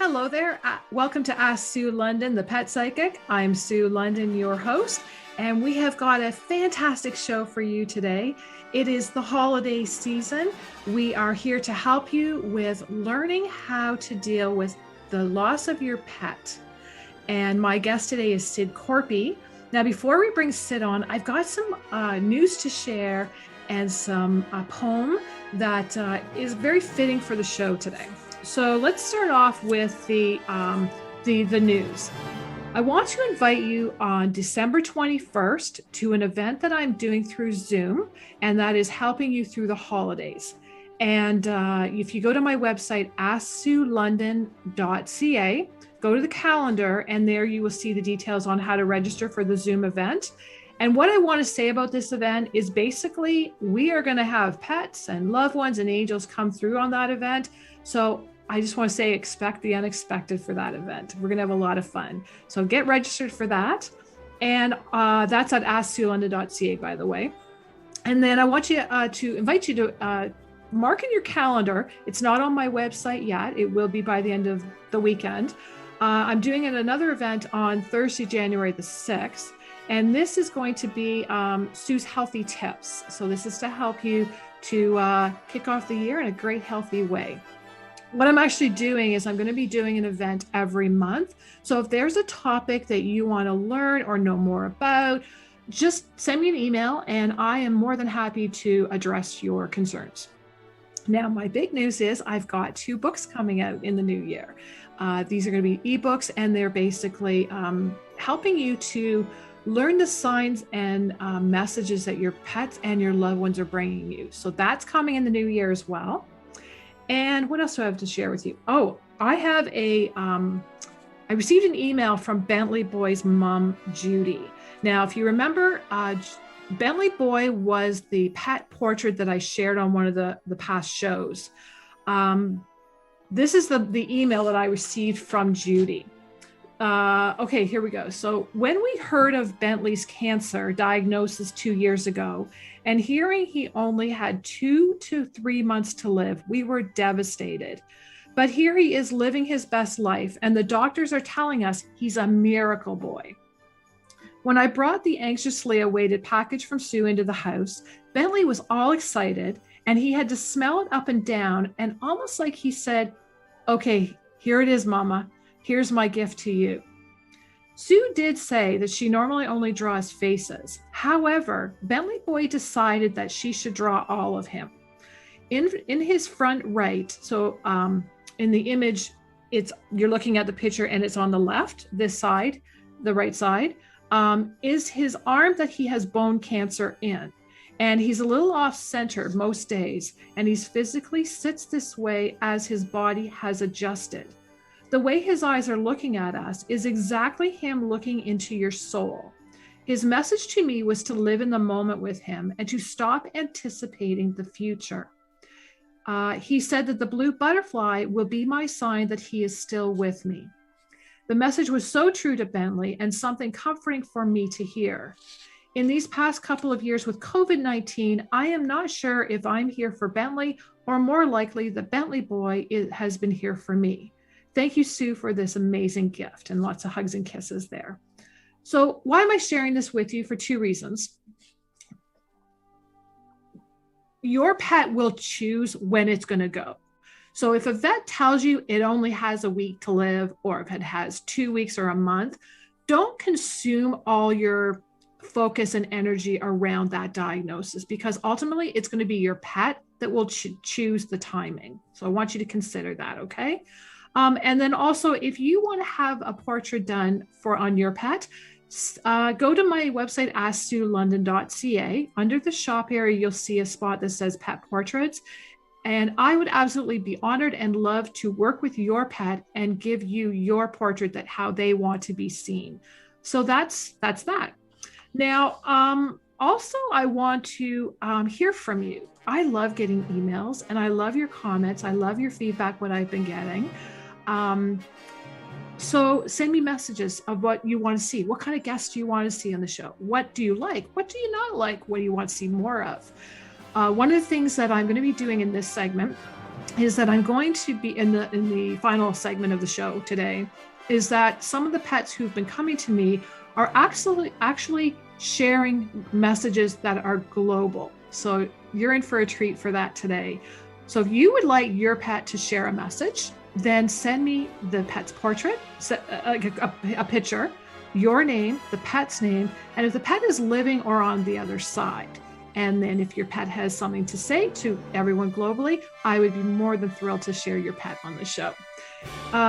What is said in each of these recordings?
Hello there. Welcome to Ask Sue London, the Pet Psychic. I'm Sue London, your host, and we have got a fantastic show for you today. It is the holiday season. We are here to help you with learning how to deal with the loss of your pet. And my guest today is Sid Korpi. Now, before we bring Sid on, I've got some news to share and some poem that is very fitting for the show today. So let's start off with the news. I want to invite you on December 21st to an event that I'm doing through Zoom, and that is helping you through the holidays. And if you go to my website, asksuelondon.ca, go to the calendar, and there you will see the details on how to register for the Zoom event. And what I want to say about this event is basically we are going to have pets and loved ones and angels come through on that event. So I just want to say, expect the unexpected for that event. We're going to have a lot of fun. So get registered for that. And that's at asksuelondon.ca, by the way. And then I want you to invite you to mark in your calendar. It's not on my website yet. It will be by the end of the weekend. I'm doing another event on Thursday, January the 6th. And this is going to be Sue's Healthy Tips. So this is to help you to kick off the year in a great, healthy way. What I'm actually doing is I'm going to be doing an event every month. So if there's a topic that you want to learn or know more about, just send me an email and I am more than happy to address your concerns. Now, my big news is I've got 2 books coming out in the new year. These are going to be ebooks, and they're basically helping you to learn the signs and messages that your pets and your loved ones are bringing you. So that's coming in the new year as well. And what else do I have to share with you? Oh, I have I received an email from Bentley Boy's mom, Judy. Now, if you remember, Bentley Boy was the pet portrait that I shared on one of the past shows. This is the email that I received from Judy. Okay, here we go. So when we heard of Bentley's cancer diagnosis 2 years ago, and hearing he only had 2 to 3 months to live, we were devastated. But here he is living his best life, and the doctors are telling us he's a miracle boy. When I brought the anxiously awaited package from Sue into the house, Bentley was all excited, and he had to smell it up and down, and almost like he said, "Okay, here it is, Mama. Here's my gift to you." Sue did say that she normally only draws faces. However, Bentley Boy decided that she should draw all of him. In his front right, so in the image, you're looking at the picture and it's on the left, this side, the right side, is his arm that he has bone cancer in. And he's a little off center most days, and he's physically sits this way as his body has adjusted. The way his eyes are looking at us is exactly him looking into your soul. His message to me was to live in the moment with him and to stop anticipating the future. He said that the blue butterfly will be my sign that he is still with me. The message was so true to Bentley and something comforting for me to hear. In these past couple of years with COVID-19, I am not sure if I'm here for Bentley, or more likely the Bentley Boy has been here for me. Thank you, Sue, for this amazing gift, and lots of hugs and kisses there. So why am I sharing this with you? For 2 reasons. Your pet will choose when it's going to go. So if a vet tells you it only has a week to live, or if it has 2 weeks or a month, don't consume all your focus and energy around that diagnosis, because ultimately it's going to be your pet that will choose the timing. So I want you to consider that, okay? And then also, if you want to have a portrait done on your pet, go to my website, asksuelondon.ca. Under the shop area, you'll see a spot that says pet portraits. And I would absolutely be honored and love to work with your pet and give you your portrait that how they want to be seen. So that's that. Now, also, I want to hear from you. I love getting emails and I love your comments. I love your feedback, what I've been getting. So send me messages of what you want to see. What kind of guests do you want to see on the show? What do you like? What do you not like? What do you want to see more of? One of the things that I'm going to be doing in this segment is that I'm going to be in the final segment of the show today, is that some of the pets who've been coming to me are actually sharing messages that are global. So you're in for a treat for that today. So if you would like your pet to share a message, then send me the pet's portrait, a picture, your name, the pet's name, and if the pet is living or on the other side. And then if your pet has something to say to everyone globally, I would be more than thrilled to share your pet on the show.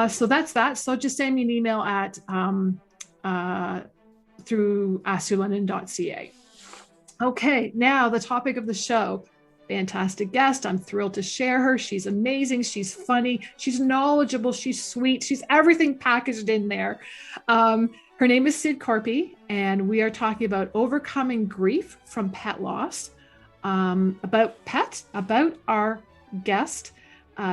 So that's that. So just send me an email at through asksulenin.ca. Okay, now the topic of the show. Fantastic guest. I'm thrilled to share her. She's amazing. She's funny. She's knowledgeable. She's sweet. She's everything packaged in there. Her name is Sid Korpi, and we are talking about overcoming grief from pet loss, about our guest.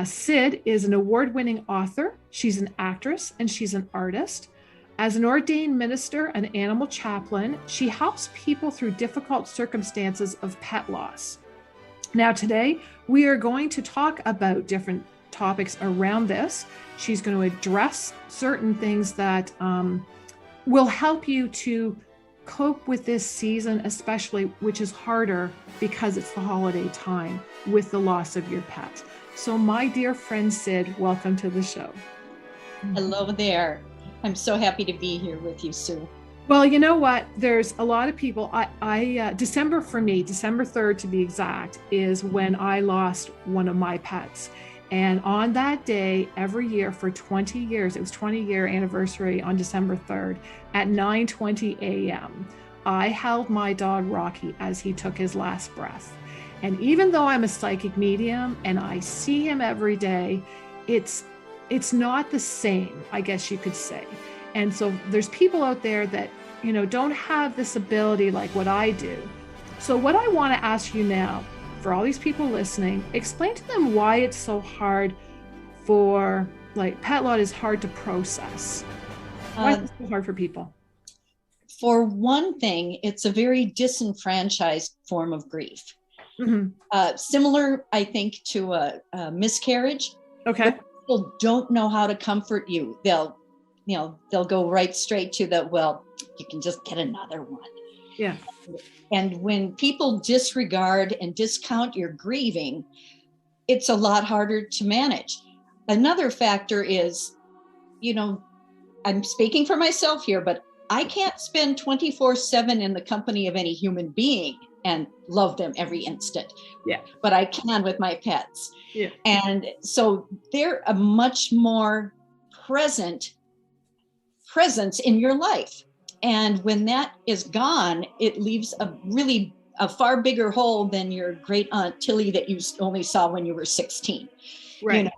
Sid is an award-winning author. She's an actress, and she's an artist. As an ordained minister and animal chaplain, she helps people through difficult circumstances of pet loss. Now, today, we are going to talk about different topics around this. She's going to address certain things that will help you to cope with this season, especially, which is harder because it's the holiday time with the loss of your pet. So my dear friend Sid, welcome to the show. Hello there. I'm so happy to be here with you, Sue. Well, you know what? There's a lot of people. December for me, December 3rd to be exact, is when I lost one of my pets. And on that day, every year for 20 years, it was 20-year anniversary on December 3rd at 9:20 a.m. I held my dog Rocky as he took his last breath. And even though I'm a psychic medium and I see him every day, it's not the same, I guess you could say. And so there's people out there that, don't have this ability like what I do. So what I want to ask you now, for all these people listening, explain to them why it's so hard for, pet loss is hard to process. Why is it so hard for people? For one thing, it's a very disenfranchised form of grief. Mm-hmm. Similar, I think, to a miscarriage. Okay. People don't know how to comfort you. They'll go right straight to you can just get another one. Yeah. And when people disregard and discount your grieving, it's a lot harder to manage. Another factor is, I'm speaking for myself here, but I can't spend 24/7 in the company of any human being and love them every instant. Yeah. But I can with my pets. Yeah. And so they're a much more presence in your life. And when that is gone, it leaves a far bigger hole than your great aunt Tilly that you only saw when you were 16. Right.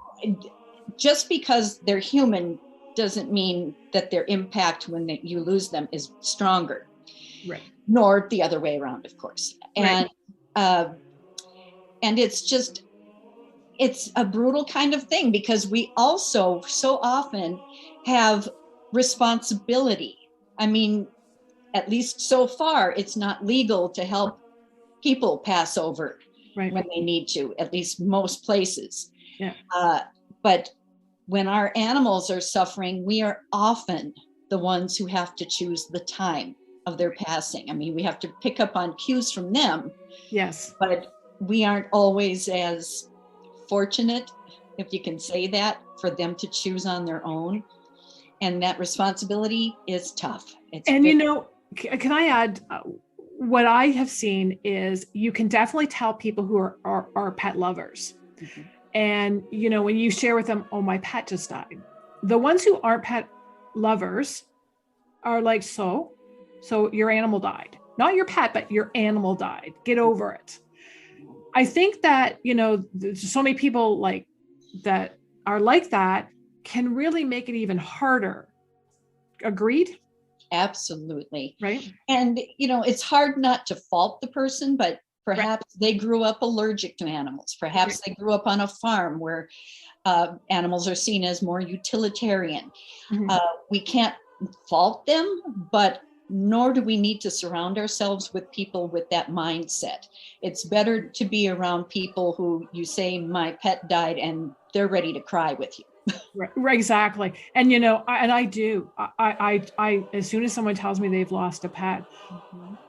Just because they're human doesn't mean that their impact when you lose them is stronger. Right. Nor the other way around, of course. And and it's a brutal kind of thing because we also so often have responsibility. I mean, at least so far, it's not legal to help people pass over when they need to, at least most places. Yeah. But when our animals are suffering, we are often the ones who have to choose the time of their passing. I mean, we have to pick up on cues from them. Yes. But we aren't always as fortunate, if you can say that, for them to choose on their own. And that responsibility is tough. Can I add, what I have seen is you can definitely tell people who are pet lovers. Mm-hmm. And, when you share with them, oh, my pet just died. The ones who aren't pet lovers are like, so your animal died. Not your pet, but your animal died. Get over it. I think that, there's so many people that are like that can really make it even harder. Agreed? Absolutely. Right. And, it's hard not to fault the person, but perhaps they grew up allergic to animals. Perhaps they grew up on a farm where animals are seen as more utilitarian. Mm-hmm. We can't fault them, but nor do we need to surround ourselves with people with that mindset. It's better to be around people who you say, my pet died, and they're ready to cry with you. Right, exactly. And you know, I do. I as soon as someone tells me they've lost a pet,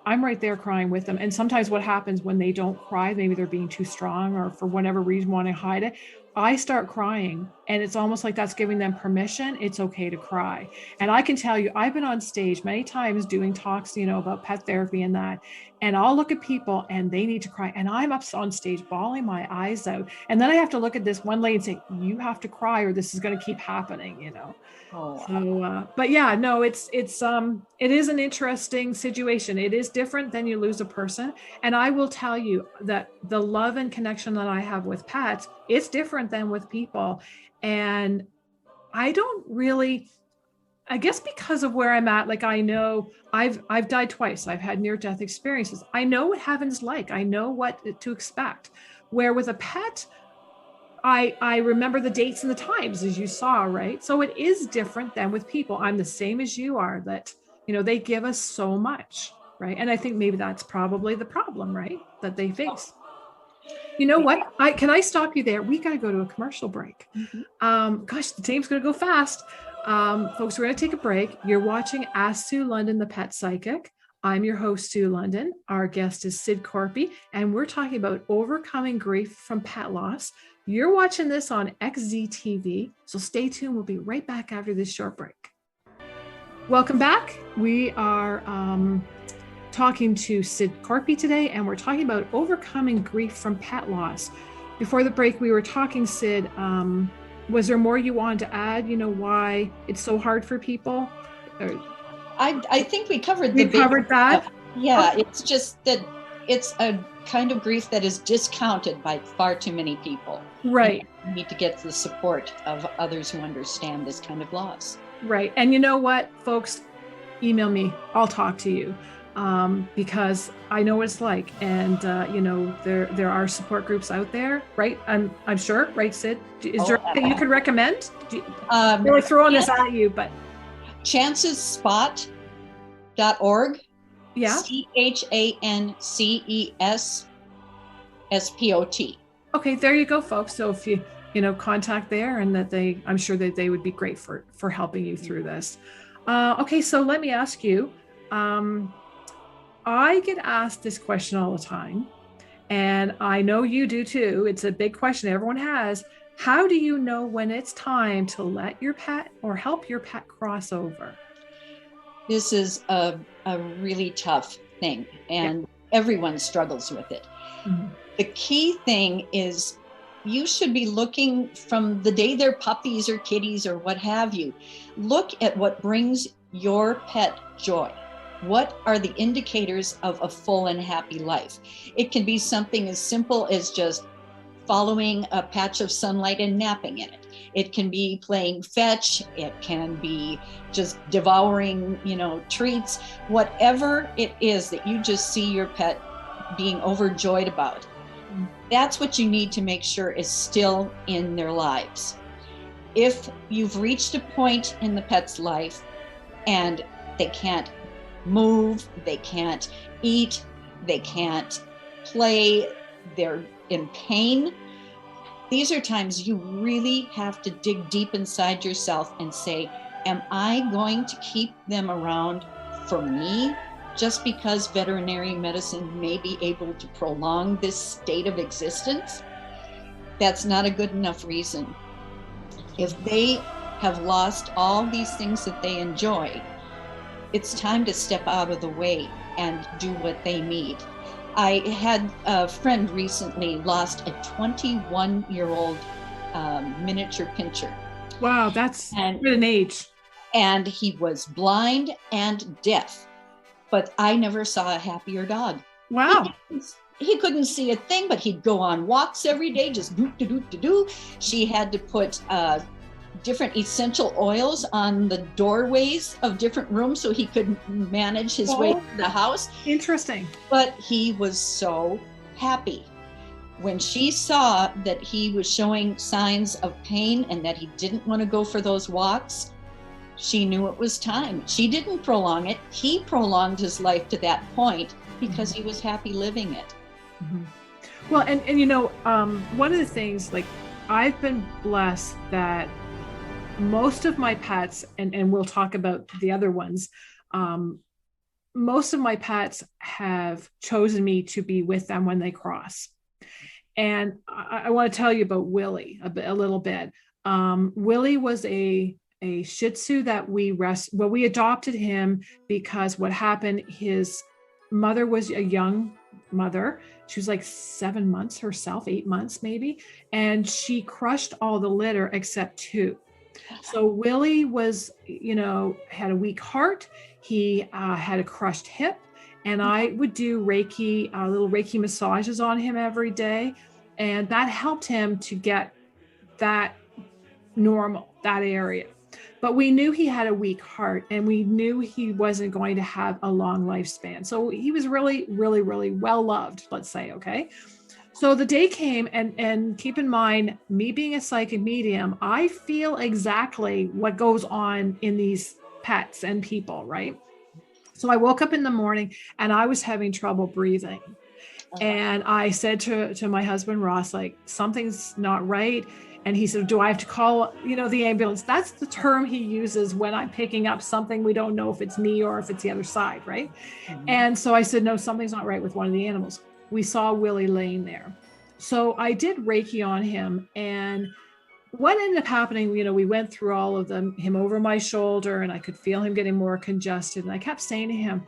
I'm right there crying with them. And sometimes what happens when they don't cry, maybe they're being too strong or for whatever reason want to hide it, I start crying, and it's almost like that's giving them permission. It's okay to cry. And I can tell you, I've been on stage many times doing talks, you know, about pet therapy and that, and I'll look at people and they need to cry, and I'm up on stage bawling my eyes out. And then I have to look at this one lady and say, you have to cry or this is going to keep happening, you know? Oh, So, but yeah, no, it is an interesting situation. It is different than you lose a person. And I will tell you that the love and connection that I have with pets, it's different than with people. And I don't really, I guess because of where I'm at, like I know I've died twice. I've had near-death experiences. I know what heaven's like. I know what to expect. Where with a pet, I remember the dates and the times, as you saw, right? So it is different than with people. I'm the same as you are, that, you know, they give us so much, right? And I think maybe that's probably the problem, right? That they face. You know what? Can I stop you there? We got to go to a commercial break. Gosh, the tape's going to go fast. Folks, we're going to take a break. You're watching Ask Sue London, the Pet Psychic. I'm your host, Sue London. Our guest is Sid Korpi, and we're talking about overcoming grief from pet loss. You're watching this on XZTV, so stay tuned. We'll be right back after this short break. Welcome back. We are talking to Sid Korpi today, and we're talking about overcoming grief from pet loss. Before the break, we were talking, Sid, was there more you wanted to add? You know, why it's so hard for people? I think we covered that. Yeah, it's just that it's a kind of grief that is discounted by far too many people. Right. You need to get the support of others who understand this kind of loss. Right. And you know what, folks, email me. I'll talk to you because I know what it's like. And, you know, there are support groups out there, right? I'm sure, right, Sid? Is there anything you could recommend? Really throwing this at you, but. Chancespot.org. Yeah. CHANCESSPOT. Okay, there you go, folks. So if you contact there, and that I'm sure that they would be great for helping you through this. Okay, so let me ask you, I get asked this question all the time, and I know you do too. It's a big question everyone has. How do you know when it's time to let your pet or help your pet cross over? This is a really tough thing, and everyone struggles with it. Mm-hmm. The key thing is you should be looking from the day they're puppies or kitties or what have you. Look at what brings your pet joy. What are the indicators of a full and happy life? It can be something as simple as just following a patch of sunlight and napping in it. It can be playing fetch. It can be just devouring, treats. Whatever it is that you just see your pet being overjoyed about, that's what you need to make sure is still in their lives. If you've reached a point in the pet's life and they can't move, they can't eat, they can't play, they're in pain, these are times you really have to dig deep inside yourself and say, am I going to keep them around for me just because veterinary medicine may be able to prolong this state of existence? That's not a good enough reason. If they have lost all these things that they enjoy, it's time to step out of the way and do what they need. I had a friend recently lost a 21-year-old miniature pinscher. Wow, that's an age. And he was blind and deaf, but I never saw a happier dog. Wow. He couldn't see a thing, but he'd go on walks every day, just do. She had to put different essential oils on the doorways of different rooms so he could manage his way through the house. Interesting. But he was so happy. When she saw that he was showing signs of pain and that he didn't want to go for those walks, she knew it was time. She didn't prolong it. He prolonged his life to that point because he was happy living it. Mm-hmm. Well, and one of the things, like, I've been blessed that most of my pets, and we'll talk about the other ones, most of my pets have chosen me to be with them when they cross. And I want to tell you about Willie a little bit. Willie was a Shih Tzu that we adopted him because what happened, his mother was a young mother. She was like 7 months herself, 8 months maybe. And she crushed all the litter except 2. So Willie was, had a weak heart. He had a crushed hip, and I would do Reiki, little Reiki massages on him every day. And that helped him to get that normal, that area. But we knew he had a weak heart, and we knew he wasn't going to have a long lifespan. So he was really, really, really well loved, let's say, okay? So the day came, and keep in mind, me being a psychic medium, I feel exactly what goes on in these pets and people, right? So I woke up in the morning and I was having trouble breathing. And I said to my husband, Ross, like, something's not right. And he said, do I have to call, the ambulance? That's the term he uses when I'm picking up something. We don't know if it's me or if it's the other side, right? Mm-hmm. And so I said, no, something's not right with one of the animals. We saw Willie laying there. So I did Reiki on him. And what ended up happening, we went through all of them, him over my shoulder, and I could feel him getting more congested. And I kept saying to him,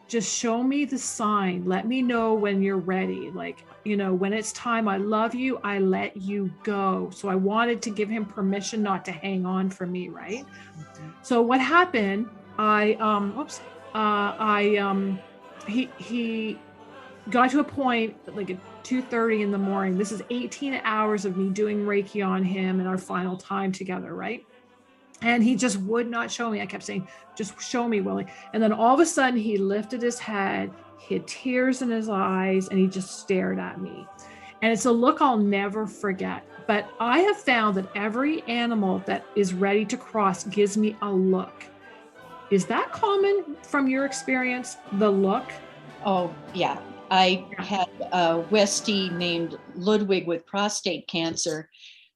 just show me the sign. Let me know when you're ready. Like, when it's time, I love you, I let you go. So I wanted to give him permission not to hang on for me, right? Mm-hmm. So what happened, he got to a point like at 2:30 in the morning. This is 18 hours of me doing Reiki on him and our final time together, right? And he just would not show me. I kept saying, just show me, Willie. And then all of a sudden he lifted his head, he had tears in his eyes, and he just stared at me. And it's a look I'll never forget. But I have found that every animal that is ready to cross gives me a look. Is that common from your experience, the look? Oh, yeah. I had a Westie named Ludwig with prostate cancer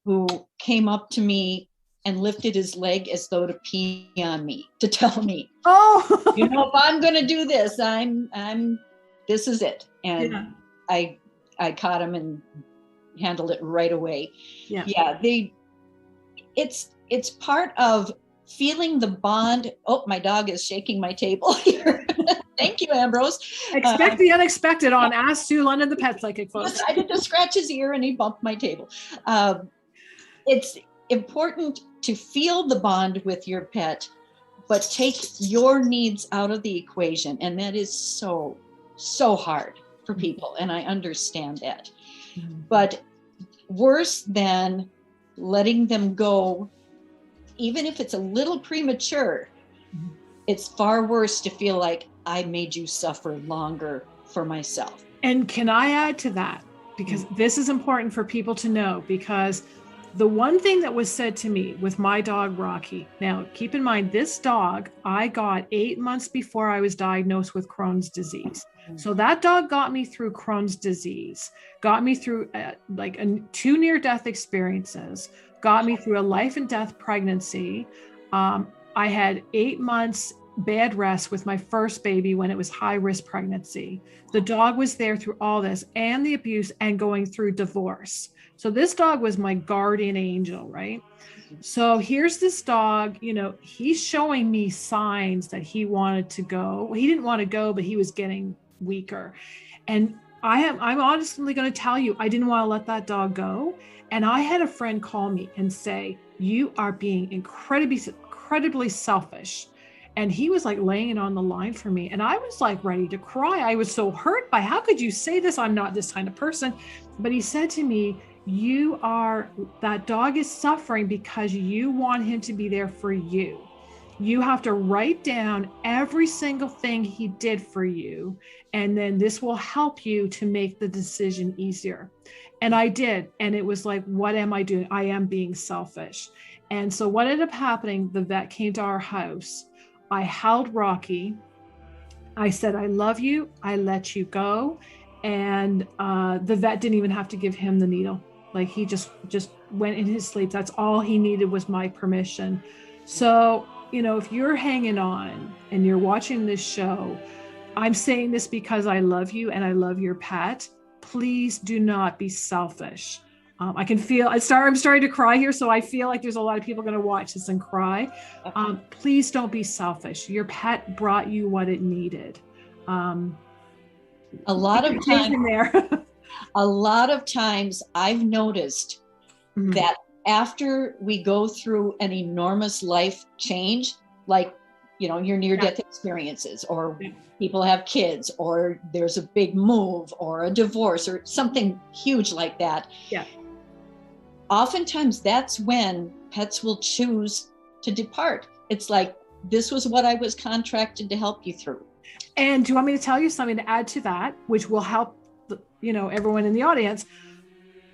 who came up to me and lifted his leg as though to pee on me, to tell me, oh, if I'm going to do this, this is it. And I caught him and handled it right away. Yeah. It's part of feeling the bond. Oh, my dog is shaking my table here. Thank you, Ambrose. Expect the unexpected on Ask Sue London, the pet psychic, folks. I did to scratch his ear and he bumped my table. It's important to feel the bond with your pet, but take your needs out of the equation. And that is so, so hard for people. And I understand that. Mm-hmm. But worse than letting them go, even if it's a little premature, mm-hmm. It's far worse to feel like I made you suffer longer for myself. And can I add to that? Because this is important for people to know, because the one thing that was said to me with my dog, Rocky, now keep in mind, this dog I got 8 months before I was diagnosed with Crohn's disease. So that dog got me through Crohn's disease, got me through 2 near-death experiences, got me through a life and death pregnancy. I had 8 months bed rest with my first baby when it was high risk pregnancy. The dog was there through all this and the abuse and going through divorce. So this dog was my guardian angel, right? So here's this dog, he's showing me signs that he wanted to go. Well, he didn't want to go, but he was getting weaker. And I'm honestly going to tell you, I didn't want to let that dog go. And I had a friend call me and say, you are being incredibly selfish. And he was like laying it on the line for me. And I was like ready to cry. I was so hurt by, how could you say this? I'm not this kind of person. But he said to me, that dog is suffering because you want him to be there for you. You have to write down every single thing he did for you. And then this will help you to make the decision easier. And I did. And it was like, what am I doing? I am being selfish. And so what ended up happening, the vet came to our house. I held Rocky. I said, I love you. I let you go. And the vet didn't even have to give him the needle. Like he just went in his sleep. That's all he needed was my permission. So, you know, if you're hanging on and you're watching this show, I'm saying this because I love you and I love your pet. Please do not be selfish. I can feel I'm starting to cry here. So I feel like there's a lot of people going to watch this and cry. Please don't be selfish. Your pet brought you what it needed. A lot of times I've noticed that after we go through an enormous life change, like, you know, your near-death experiences, or people have kids, or there's a big move or a divorce or something huge like that. Yeah. Oftentimes that's when pets will choose to depart. It's like, this was what I was contracted to help you through. And do you want me to tell you something to add to that, which will help, you know, everyone in the audience?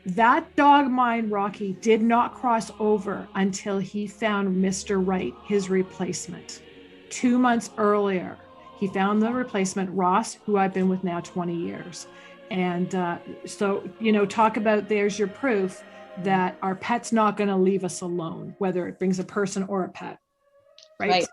That dog mine, Rocky, did not cross over until he found Mr. Right, his replacement. 2 months earlier, he found the replacement, Ross, who I've been with now 20 years. And so, you know, talk about, there's your proof that our pet's not going to leave us alone, whether it brings a person or a pet. Right.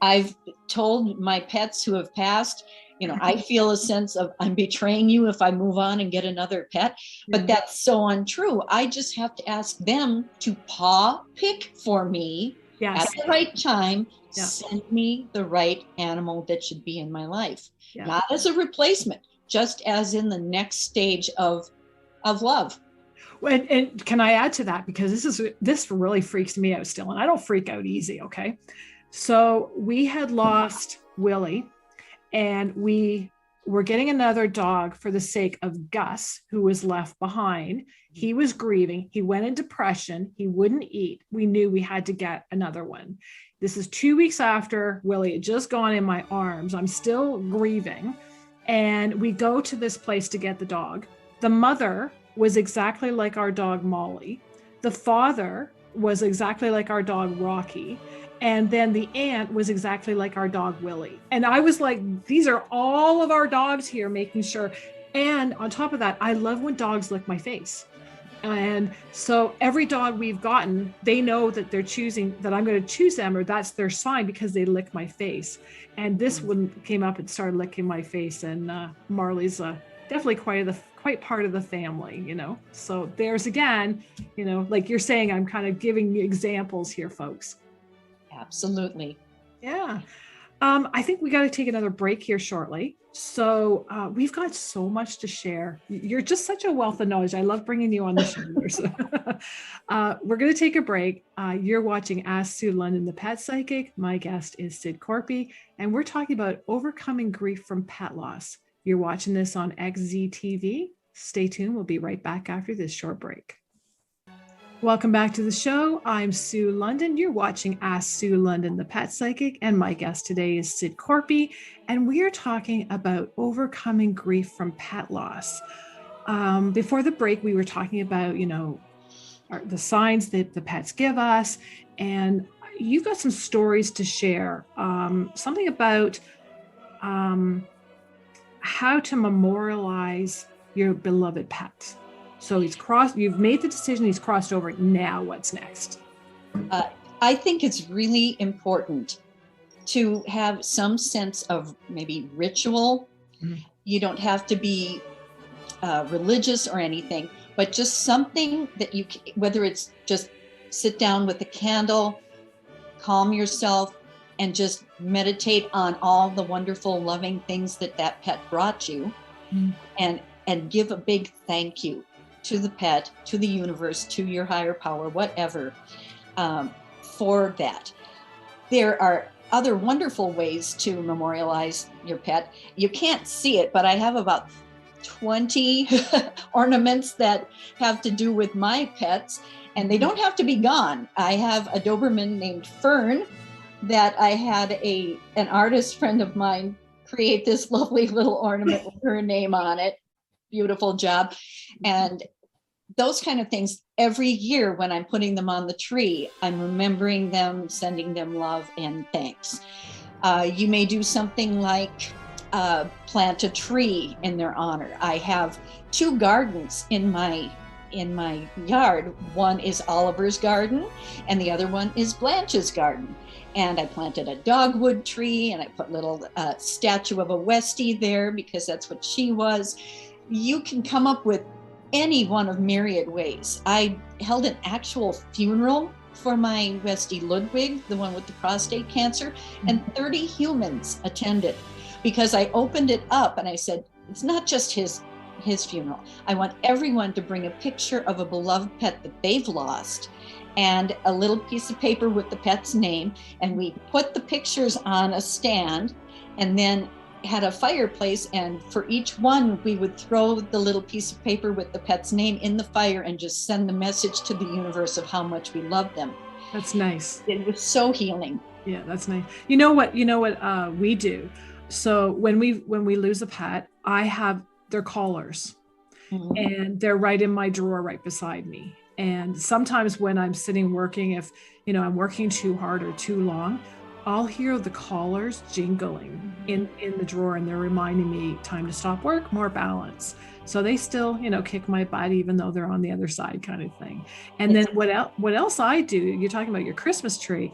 I've told my pets who have passed, you know, I feel a sense of I'm betraying you if I move on and get another pet, but that's so untrue. I just have to ask them to paw pick for me at the right time, send me the right animal that should be in my life, not as a replacement, just as in the next stage of love. And can I add to that? Because this really freaks me out still, and I don't freak out easy. Okay. So we had lost Willie, and we were getting another dog for the sake of Gus, who was left behind. He was grieving. He went in depression. He wouldn't eat. We knew we had to get another one. This is 2 weeks after Willie had just gone in my arms. I'm still grieving. And we go to this place to get the dog. The mother was exactly like our dog, Molly. The father was exactly like our dog, Rocky. And then the aunt was exactly like our dog, Willie. And I was like, these are all of our dogs here, making sure. And on top of that, I love when dogs lick my face. And so every dog we've gotten, they know that they're choosing, that I'm going to choose them, or that's their sign, because they lick my face. And this one came up and started licking my face. And Marley's definitely quite part of the family, you know. So there's, again, you know, like you're saying, I'm kind of giving you examples here, folks. Absolutely. Yeah. I think we got to take another break here shortly. So we've got so much to share. You're just such a wealth of knowledge. I love bringing you on the show. We're going to take a break. You're watching Ask Sue London, the Pet Psychic. My guest is Sid Korpi, and we're talking about overcoming grief from pet loss. You're watching this on XZTV. Stay tuned. We'll be right back after this short break. Welcome back to the show. I'm Sue London. You're watching Ask Sue London, the Pet Psychic, and my guest today is Sid Korpi, and we are talking about overcoming grief from pet loss. Before the break, we were talking about, you know, the signs that the pets give us, and you've got some stories to share. Something about how to memorialize your beloved pet. So you've made the decision, he's crossed over. Now what's next? I think it's really important to have some sense of maybe ritual. Mm-hmm. You don't have to be religious or anything, but just something that you, whether it's just sit down with a candle, calm yourself, and just meditate on all the wonderful, loving things that pet brought you, and give a big thank you to the pet, to the universe, to your higher power, whatever, for that. There are other wonderful ways to memorialize your pet. You can't see it, but I have about 20 ornaments that have to do with my pets, and they don't have to be gone. I have a Doberman named Fern that I had an artist friend of mine create this lovely little ornament with her name on it. Beautiful job. And those kind of things. Every year when I'm putting them on the tree, I'm remembering them, sending them love and thanks. You may do something like plant a tree in their honor. I have 2 gardens in my yard. One is Oliver's garden and the other one is Blanche's garden. And I planted a dogwood tree and I put little statue of a Westie there because that's what she was. You can come up with any one of myriad ways. I held an actual funeral for my Westie Ludwig, the one with the prostate cancer, and 30 humans attended because I opened it up and I said, it's not just his funeral. I want everyone to bring a picture of a beloved pet that they've lost and a little piece of paper with the pet's name. And we put the pictures on a stand and then had a fireplace. And for each one, we would throw the little piece of paper with the pet's name in the fire and just send the message to the universe of how much we love them. That's nice. It was so healing. Yeah, that's nice. You know what we do? So when we lose a pet, I have their collars and they're right in my drawer right beside me. And sometimes when I'm sitting working, if I'm working too hard or too long, I'll hear the collars jingling in the drawer and they're reminding me time to stop work, more balance. So they still, kick my butt even though they're on the other side kind of thing. And then what else I do, you're talking about your Christmas tree.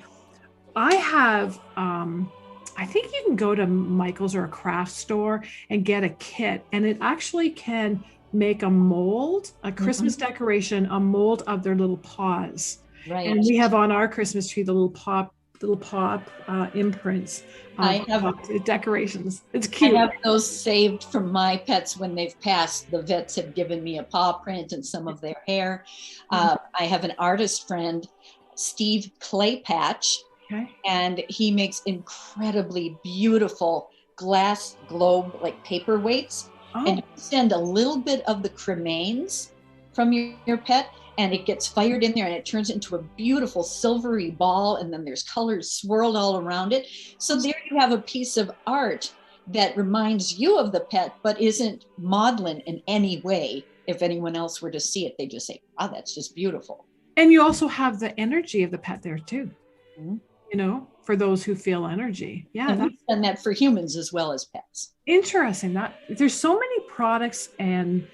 I have, I think you can go to Michael's or a craft store and get a kit, and it actually can make a mold, a Christmas decoration, a mold of their little paws. Right. And we have on our Christmas tree the little paw imprints. I have decorations. It's cute. I have those saved from my pets when they've passed. The vets have given me a paw print and some of their hair. I have an artist friend, Steve Claypatch. Okay. And he makes incredibly beautiful glass globe like paperweights. Oh. And you send a little bit of the cremains from your pet and it gets fired in there and it turns into a beautiful silvery ball. And then there's colors swirled all around it. So there you have a piece of art that reminds you of the pet, but isn't maudlin in any way. If anyone else were to see it, they just say, "Oh, that's just beautiful." And you also have the energy of the pet there too. For those who feel energy. Yeah. And we've done that for humans as well as pets. Interesting. There's so many products and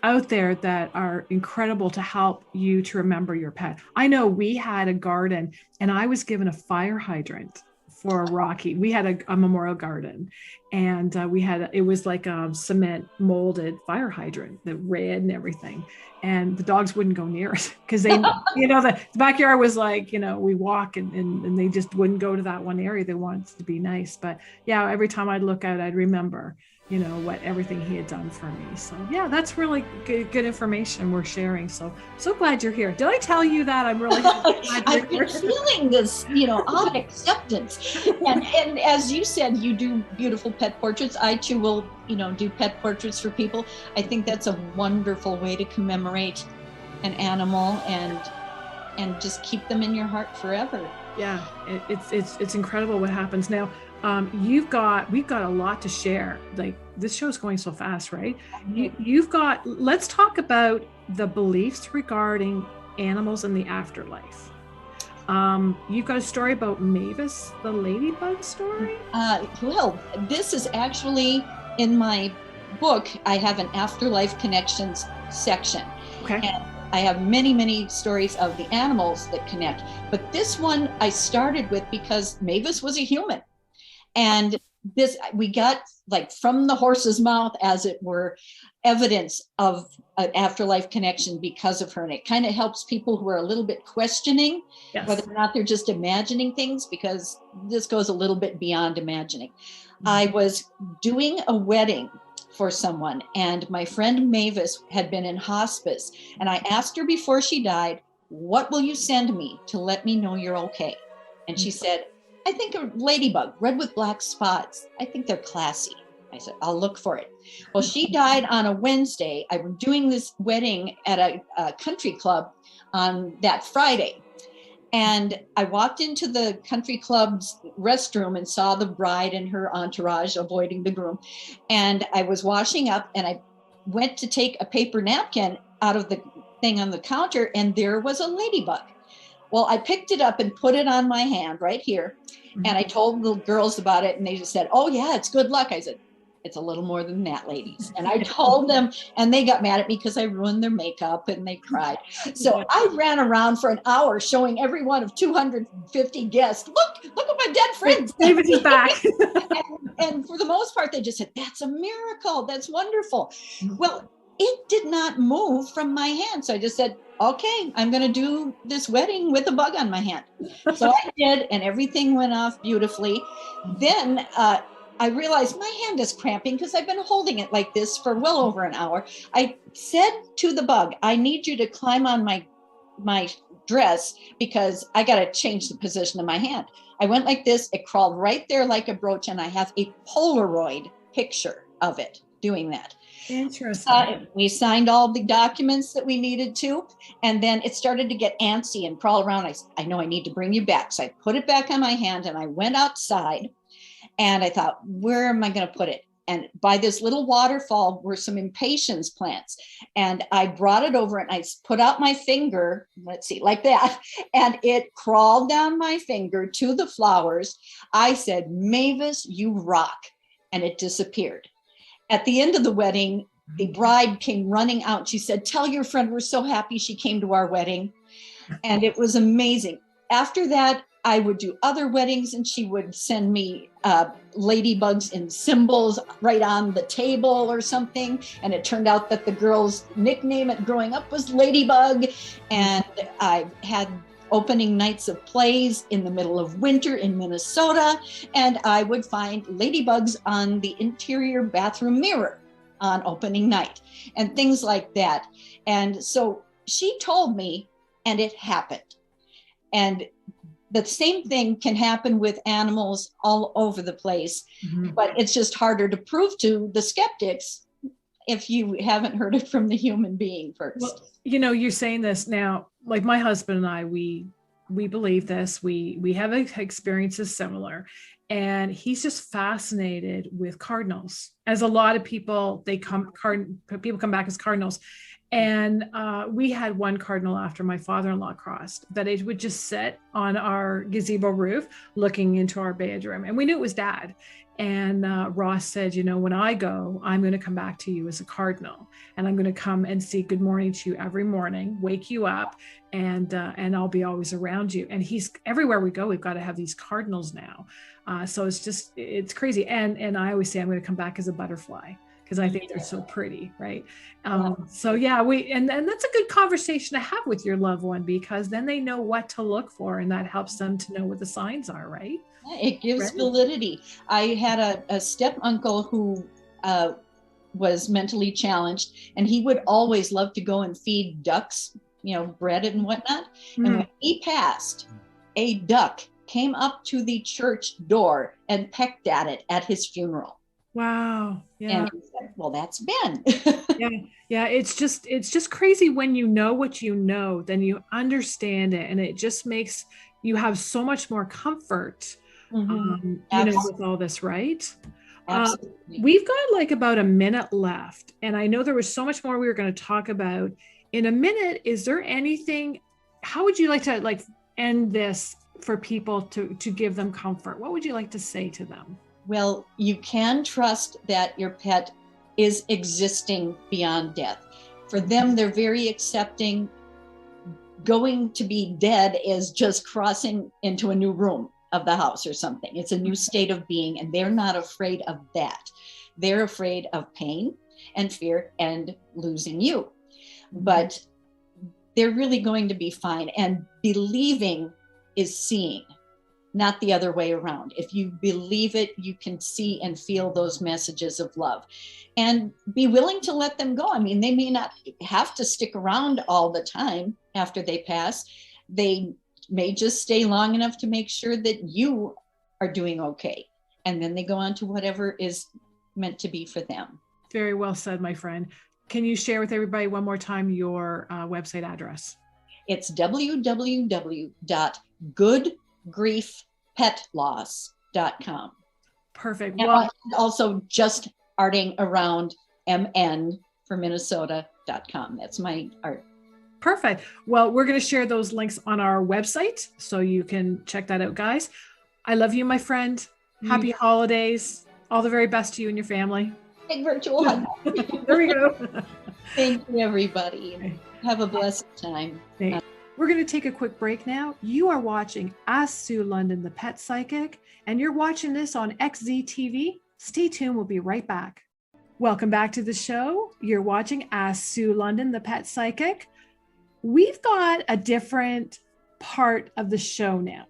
out there that are incredible to help you to remember your pet. I know we had a garden and I was given a fire hydrant for Rocky. We had a memorial garden and it was like a cement molded fire hydrant, the red and everything. And the dogs wouldn't go near it because they, the backyard was like, we walk and they just wouldn't go to that one area. They wanted it to be nice. But yeah, every time I'd look out, I'd remember, what everything he had done for me. So yeah, that's really good information we're sharing. So glad you're here. Did I tell you that? I'm really glad I've been feeling this, odd acceptance. And as you said, you do beautiful pet portraits. I too will, do pet portraits for people. I think that's a wonderful way to commemorate an animal and just keep them in your heart forever. Yeah, it's incredible what happens now. We've got a lot to share. Like this show's going so fast, right? Let's talk about the beliefs regarding animals in the afterlife. You've got a story about Mavis, the ladybug story? Well, this is actually in my book. I have an Afterlife Connections section. Okay. And I have many, many stories of the animals that connect. But this one I started with because Mavis was a human. And this, we got like from the horse's mouth, as it were, evidence of an afterlife connection because of her. And it kind of helps people who are a little bit questioning whether or not they're just imagining things, because this goes a little bit beyond imagining. I was doing a wedding for someone and my friend Mavis had been in hospice. And I asked her before she died, "What will you send me to let me know you're okay?" And she said, "I think a ladybug, red with black spots. I think they're classy." I said, "I'll look for it." Well, she died on a Wednesday. I was doing this wedding at a country club on that Friday. And I walked into the country club's restroom and saw the bride and her entourage avoiding the groom. And I was washing up and I went to take a paper napkin out of the thing on the counter, and there was a ladybug. Well, I picked it up and put it on my hand right here. Mm-hmm. And I told the girls about it, and they just said, oh yeah, it's good luck. I said, it's a little more than that, ladies. And I told them, and they got mad at me because I ruined their makeup, and they cried. So I ran around for an hour showing every one of 250 guests, look at my dead friend. David is back. and for the most part, they just said, that's a miracle. That's wonderful. Well, it did not move from my hand. So I just said, okay, I'm going to do this wedding with a bug on my hand. So I did, and everything went off beautifully. Then I realized my hand is cramping because I've been holding it like this for well over an hour. I said to the bug, I need you to climb on my dress because I got to change the position of my hand. I went like this. It crawled right there like a brooch, and I have a Polaroid picture of it doing that. Interesting. We signed all the documents that we needed to, and then it started to get antsy and crawl around. I know I need to bring you back. So I put it back on my hand, and I went outside, and I thought, where am I going to put it? And by this little waterfall were some impatiens plants. And I brought it over, and I put out my finger, let's see, like that. And it crawled down my finger to the flowers. I said, Mavis, you rock. And it disappeared. At the end of the wedding, the bride came running out. She said, tell your friend we're so happy she came to our wedding. And it was amazing. After that, I would do other weddings, and she would send me ladybugs in symbols right on the table or something. And it turned out that the girl's nickname at growing up was Ladybug. And I had opening nights of plays in the middle of winter in Minnesota. And I would find ladybugs on the interior bathroom mirror on opening night and things like that. And so she told me, and it happened. And the same thing can happen with animals all over the place, but it's just harder to prove to the skeptics if you haven't heard it from the human being first. Well, you know, you're saying this now, like my husband and I, we believe this, we have experiences similar, and he's just fascinated with cardinals. As a lot of people, people come back as cardinals. And we had one cardinal after my father-in-law crossed, that it would just sit on our gazebo roof looking into our bedroom. And we knew it was Dad. And Ross said, you know, when I go, I'm going to come back to you as a cardinal, and I'm going to come and say good morning to you every morning, wake you up, and I'll be always around you. And he's everywhere we go, we've got to have these cardinals now. So it's crazy. And I always say I'm going to come back as a butterfly, because I think they're so pretty, right? So yeah, and that's a good conversation to have with your loved one, because then they know what to look for, and that helps them to know what the signs are, right? It gives validity. I had a step uncle who was mentally challenged, and he would always love to go and feed ducks, you know, bread and whatnot. And when he passed, a duck came up to the church door and pecked at it at his funeral. Wow. Yeah. And he said, well, that's Ben. Yeah. It's just crazy when you know what you know, then you understand it. And it just makes you have so much more comfort, you know, with all this, right? We've got like about a minute left. And I know there was so much more we were going to talk about. In a minute, is there anything, how would you like to end this for people to give them comfort? What would you like to say to them? Well, you can trust that your pet is existing beyond death. For them, they're very accepting. Going to be dead is just crossing into a new room of the house or something. It's a new state of being, and they're not afraid of that. They're afraid of pain and fear and losing you. But they're really going to be fine. And believing is seeing, not the other way around. If you believe it, you can see and feel those messages of love, and be willing to let them go. I mean, they may not have to stick around all the time after they pass. They may just stay long enough to make sure that you are doing okay. And then they go on to whatever is meant to be for them. Very well said, my friend. Can you share with everybody one more time your website address? It's www.goodgriefpetloss.com. Perfect. And well, also just arting around MN for Minnesota.com. That's my art. Perfect. Well, we're going to share those links on our website, so you can check that out, guys. I love you, my friend. Happy holidays. All the very best to you and your family. Big virtual hug. There we go. Thank you, everybody. Have a blessed time. We're going to take a quick break now. You are watching Ask Sue London, the Pet Psychic, and you're watching this on XZTV. Stay tuned. We'll be right back. Welcome back to the show. You're watching Ask Sue London, the Pet Psychic. We've got a different part of the show now.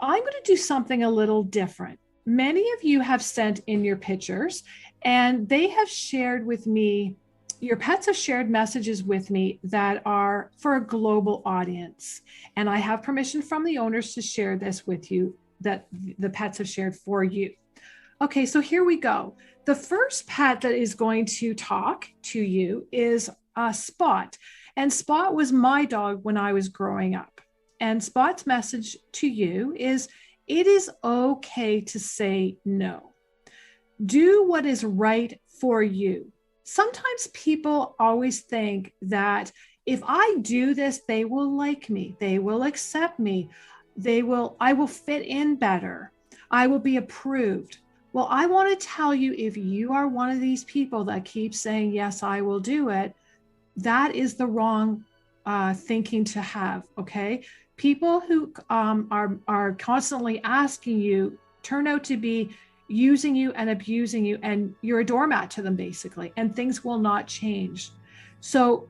I'm going to do something a little different. Many of you have sent in your pictures, and they have shared with me, your pets have shared messages with me that are for a global audience. And I have permission from the owners to share this with you, that the pets have shared for you. Okay, so here we go. The first pet that is going to talk to you is Spot. And Spot was my dog when I was growing up. And Spot's message to you is, it is okay to say no. Do what is right for you. Sometimes people always think that if I do this, they will like me. They will accept me. I will fit in better. I will be approved. Well, I want to tell you, if you are one of these people that keeps saying, yes, I will do it, that is the wrong thinking to have, okay? People who are constantly asking you turn out to be using you and abusing you, and you're a doormat to them, basically, and things will not change. So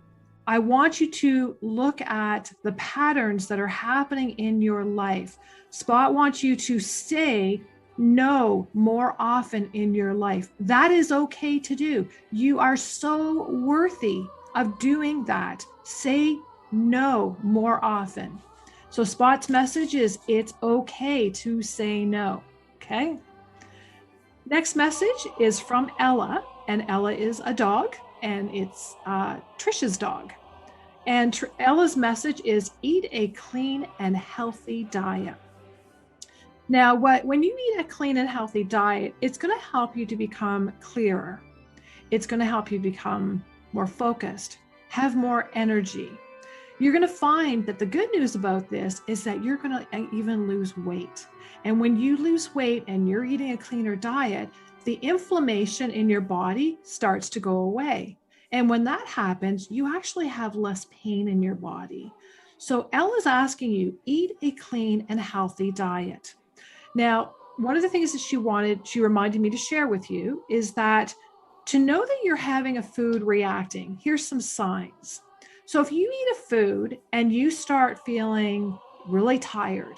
I want you to look at the patterns that are happening in your life. Spot wants you to say no more often in your life. That is okay to do. You are so worthy of doing that. Say no more often. So Spot's message is, it's okay to say no. Okay. Next message is from Ella, and Ella is a dog, and it's Trisha's dog. And Ella's message is, eat a clean and healthy diet. Now, when you eat a clean and healthy diet, it's going to help you to become clearer. It's going to help you become more focused, have more energy. You're going to find that the good news about this is that you're going to even lose weight. And when you lose weight and you're eating a cleaner diet, the inflammation in your body starts to go away. And when that happens, you actually have less pain in your body. So Ella's asking you, eat a clean and healthy diet. Now, one of the things that she reminded me to share with you is that to know that you're having a food reacting, here's some signs. So if you eat a food and you start feeling really tired,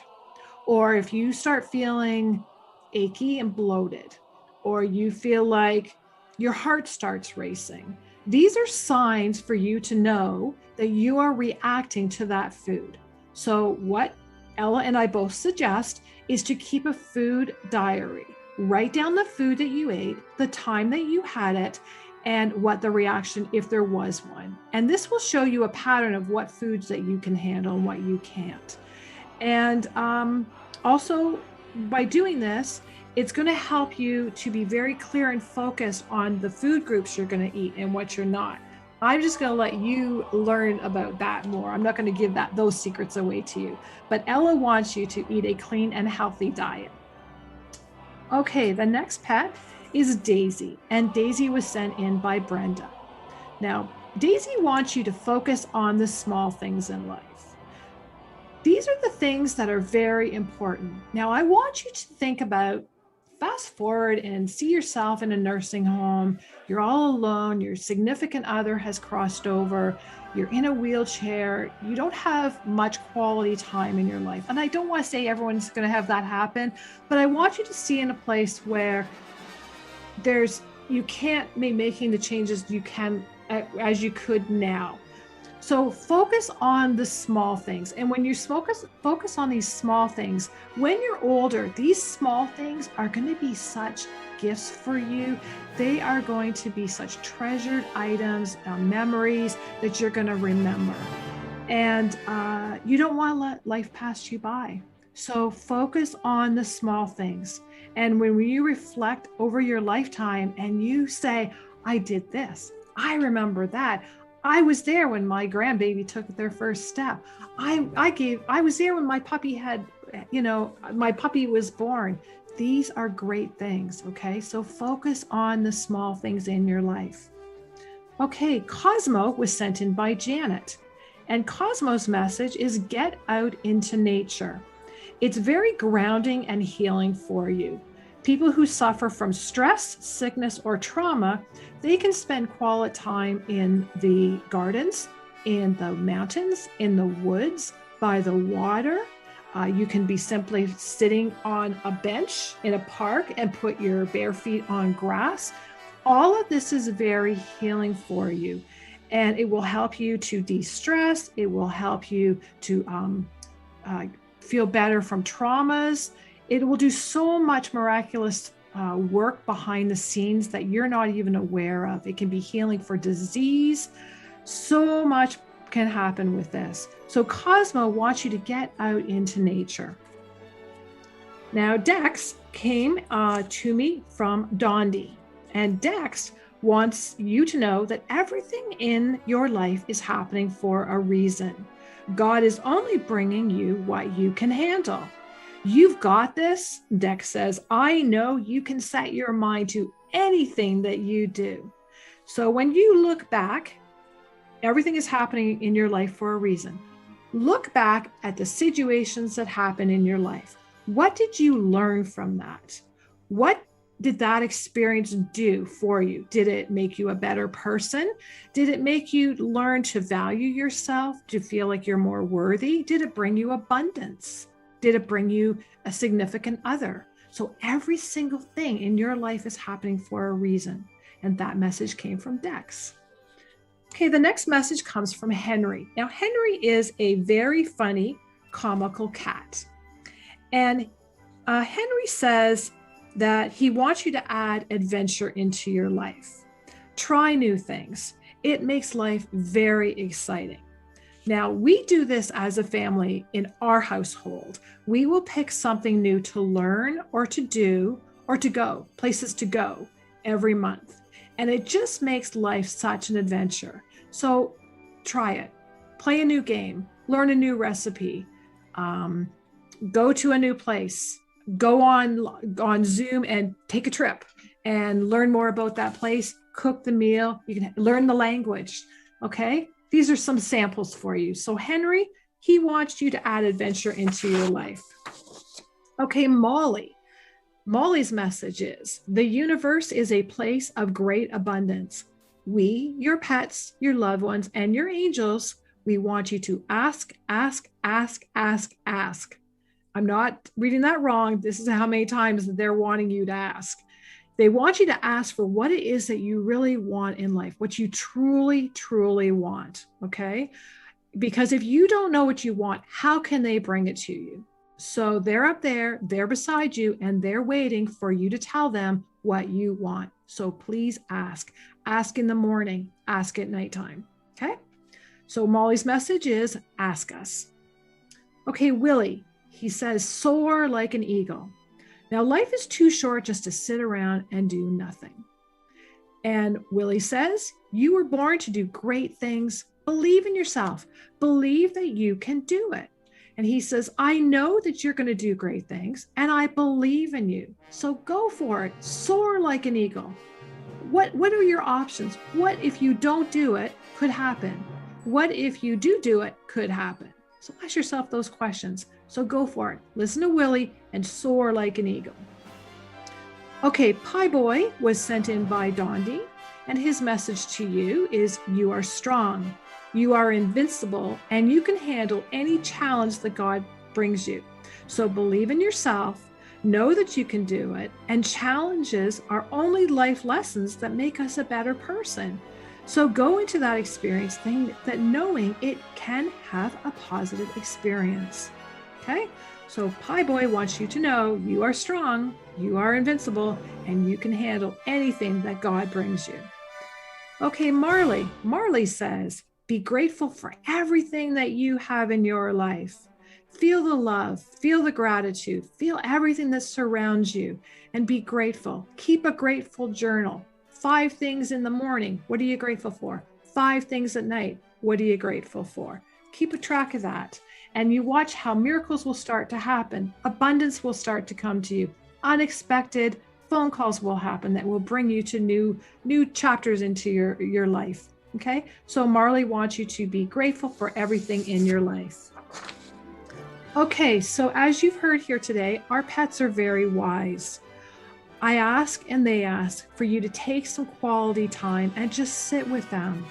or if you start feeling achy and bloated, or you feel like your heart starts racing, these are signs for you to know that you are reacting to that food. So what Ella and I both suggest is to keep a food diary. Write down the food that you ate, the time that you had it, and what the reaction, if there was one. And this will show you a pattern of what foods that you can handle and what you can't. And also, by doing this, it's going to help you to be very clear and focused on the food groups you're going to eat and what you're not. I'm just going to let you learn about that more. I'm not going to give those secrets away to you. But Ella wants you to eat a clean and healthy diet. Okay, the next pet is Daisy, and Daisy was sent in by Brenda. Now, Daisy wants you to focus on the small things in life. These are the things that are very important. Now, I want you to think about, fast forward and see yourself in a nursing home. You're all alone. Your significant other has crossed over. You're in a wheelchair. You don't have much quality time in your life. And I don't want to say everyone's going to have that happen, but I want you to see in a place where you can't be making the changes you can as you could now. So focus on the small things. And when you focus on these small things, when you're older, these small things are going to be such gifts for you. They are going to be such treasured items, memories that you're going to remember. And you don't want to let life pass you by. So focus on the small things. And when you reflect over your lifetime and you say, I did this, I remember that, I was there when my grandbaby took their first step. I was there when my puppy had, my puppy was born. These are great things, okay? So focus on the small things in your life. Okay, Cosmo was sent in by Janet. And Cosmo's message is get out into nature. It's very grounding and healing for you. People who suffer from stress, sickness, or trauma, they can spend quality time in the gardens, in the mountains, in the woods, by the water. You can be simply sitting on a bench in a park and put your bare feet on grass. All of this is very healing for you, and it will help you to de-stress. It will help you to feel better from traumas. It will do so much miraculous work behind the scenes that you're not even aware of. It can be healing for disease. So much can happen with this. So Cosmo wants you to get out into nature. Now, Dex came to me from Dondi, and Dex wants you to know that everything in your life is happening for a reason. God is only bringing you what you can handle. You've got this. Dex says, I know you can set your mind to anything that you do. So when you look back, everything is happening in your life for a reason. Look back at the situations that happen in your life. What did you learn from that? What did that experience do for you? Did it make you a better person? Did it make you learn to value yourself, to feel like you're more worthy? Did it bring you abundance? Did it bring you a significant other? So every single thing in your life is happening for a reason. And that message came from Dex. Okay, the next message comes from Henry. Now, Henry is a very funny, comical cat. And Henry says that he wants you to add adventure into your life. Try new things. It makes life very exciting. Now, we do this as a family in our household. We will pick something new to learn or to do or to go, places to go every month. And it just makes life such an adventure. So try it. Play a new game, learn a new recipe, go to a new place, go on Zoom and take a trip and learn more about that place, cook the meal, you can learn the language, okay? These are some samples for you. So Henry, he wants you to add adventure into your life. Okay, Molly. Molly's message is, the universe is a place of great abundance. We, your pets, your loved ones, and your angels, we want you to ask, ask, ask, ask, ask. I'm not reading that wrong. This is how many times they're wanting you to ask. They want you to ask for what it is that you really want in life, what you truly, truly want, okay? Because if you don't know what you want, how can they bring it to you? So they're up there, they're beside you, and they're waiting for you to tell them what you want. So please ask. Ask in the morning, ask at nighttime, okay? So Molly's message is, ask us. Okay, Willie, he says, soar like an eagle. Now, life is too short just to sit around and do nothing. And Willie says, you were born to do great things. Believe in yourself. Believe that you can do it. And he says, I know that you're going to do great things, and I believe in you. So go for it. Soar like an eagle. What are your options? What if you don't do it could happen? What if you do it could happen? So ask yourself those questions. So go for it. Listen to Willie and soar like an eagle. Okay, Pie Boy was sent in by Dondi, and his message to you is, you are strong, you are invincible, and you can handle any challenge that God brings you. So believe in yourself, know that you can do it, and challenges are only life lessons that make us a better person. So go into that experience that knowing it can have a positive experience. Okay, so Pie Boy wants you to know you are strong, you are invincible, and you can handle anything that God brings you. Okay, Marley. Marley says, be grateful for everything that you have in your life. Feel the love, feel the gratitude, feel everything that surrounds you, and be grateful. Keep a grateful journal. 5 things in the morning. What are you grateful for? 5 things at night. What are you grateful for? Keep a track of that. And you watch how miracles will start to happen. Abundance will start to come to you. Unexpected phone calls will happen that will bring you to new chapters into your life. Okay, so Marley wants you to be grateful for everything in your life. Okay, so as you've heard here today, our pets are very wise. I ask and they ask for you to take some quality time and just sit with them.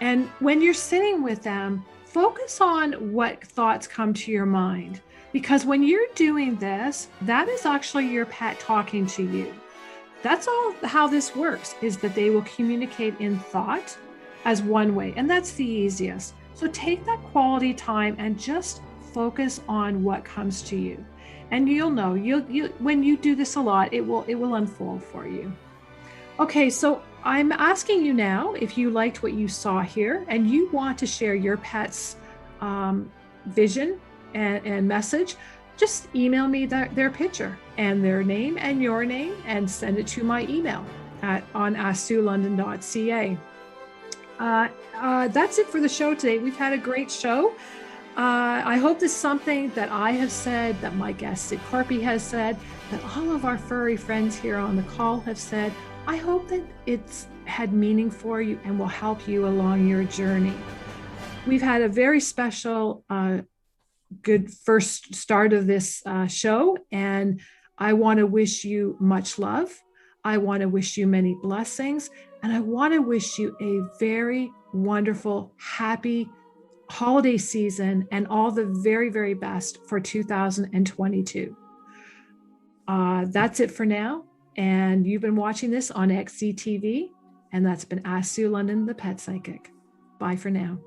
And when you're sitting with them, focus on what thoughts come to your mind. Because when you're doing this, that is actually your pet talking to you. That's all how this works, is that they will communicate in thought as one way. And that's the easiest. So take that quality time and just focus on what comes to you. And you'll know, when you do this a lot, it will unfold for you. Okay, so I'm asking you now, if you liked what you saw here and you want to share your pet's vision and message, just email me their picture and their name and your name and send it to my email on asksulondon.ca. That's it for the show today. We've had a great show. I hope this is something that I have said, that my guest Sid Korpi has said, that all of our furry friends here on the call have said. I hope that it's had meaning for you and will help you along your journey. We've had a very special, good first start of this show, and I want to wish you much love. I want to wish you many blessings, and I want to wish you a very wonderful, happy holiday season and all the very, very best for 2022. That's it for now. And you've been watching this on XCTV, and that's been Ask Sue London, the Pet Psychic. Bye for now.